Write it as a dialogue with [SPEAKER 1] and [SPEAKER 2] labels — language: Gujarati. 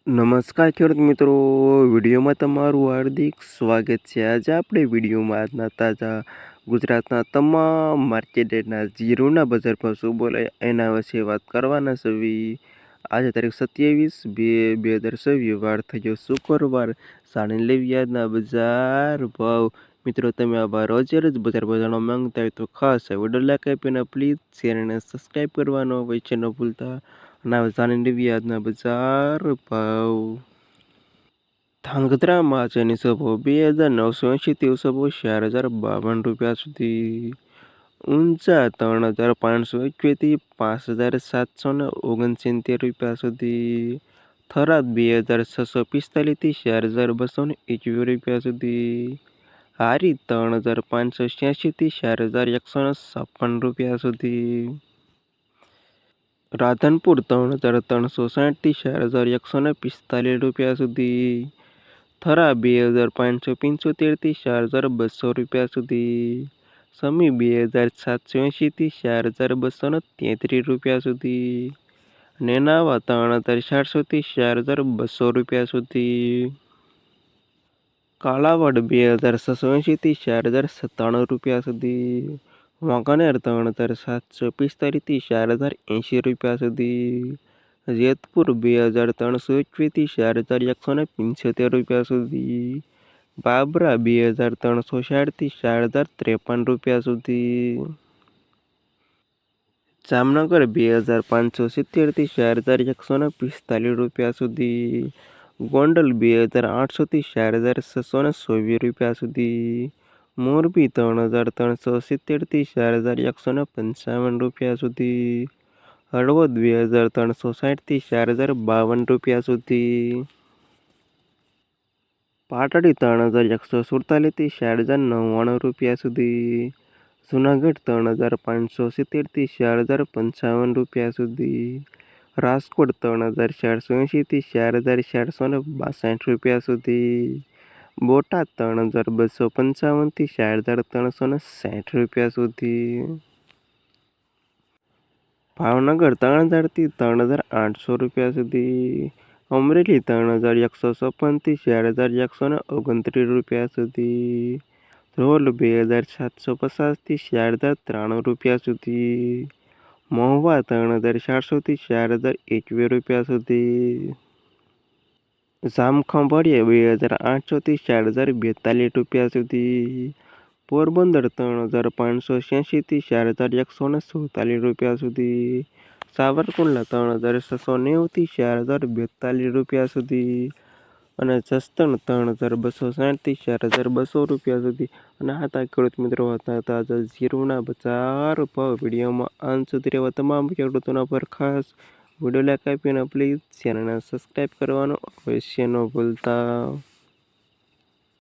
[SPEAKER 1] નમસ્કાર ખેડૂત મિત્રો, વિડીયોમાં તમારું હાર્દિક સ્વાગત છે। આજે આપણે વિડીયોમાં આજના તાજા ગુજરાતના તમામ માર્કેટના જીરુના બજાર ભાવ શું બોલાય એના વિશે વાત કરવાના છે। આજે તારીખ 27/2/2026 વાર થયો શુક્રવાર। જાણી લેવી આજના બજાર ભાવ। મિત્રો, તમે આવા રોજે રોજ બજાર ભાવ જાણવા માંગતા હોય તો ખાસ વિડીયો લાઈક આપીને પ્લીઝ શેર અને સબસ્ક્રાઈબ કરવાનો અવશ્ય ન ભૂલતા। અને જાણી લેવી આજના બજાર ભાવ। ધાંગધ્રામાં આજની સભાઓ 2980 સભાઓ 4052 સુધી। ઊંઝા 3521 5769 સુધી। થરાદ 2645 4221 સુધી। હારી 3586 4156 સુધી। રાધનપુર 3360 4145 સુધી। થરા 2575 4200 સુધી। સમી 2780 4233 સુધી। નેનાવા 3400 4200 સુધી। કાલાવડ 2680 4097 સુધી। વાંકાનેર 3745 4080 સુધી। જેતપુર 2321 4175 સુધી। બાબરા 2360 4053 સુધી। જામનગર 2570 4145 સુધી। ગોંડલ 2800 સુધી। મોરબી 3370 4155 સુધી। હળવદ 2360 4052 સુધી। પાટડી 3147 4099 સુધી। જુનાગઢ 3570 4055 સુધી। રાજકોટ 3480 4462 સુધી। બોટાદ 3255 4360 સુધી। ભાવનગર 3000 થી 3800 સુધી। અમરેલી 3156 4129 સુધી। ધ્રોલ 2750 થી 4093 સુધી। મહુવા 3400 થી 4021 સુધી। જામખંભાળિયા 2800 થી 4042 સુધી। પોરબંદર 3586 થી 4147 સુધી। સાવરકુંડલા 3690 થી 4042 સુધી। અને જસદણ 3260 થી 4200 સુધી। અને આ હતા ખેડૂત મિત્રો હતા જીરુના બજાર ભાવ। વિડીયોમાં અંત સુધી રહેવા તમામ ખેડૂતોના પર ખાસ વિડીયો લાઈક આપીને પ્લીઝ ચેનલને સબસ્ક્રાઈબ કરવાનું અવશ્ય ન ભૂલતા।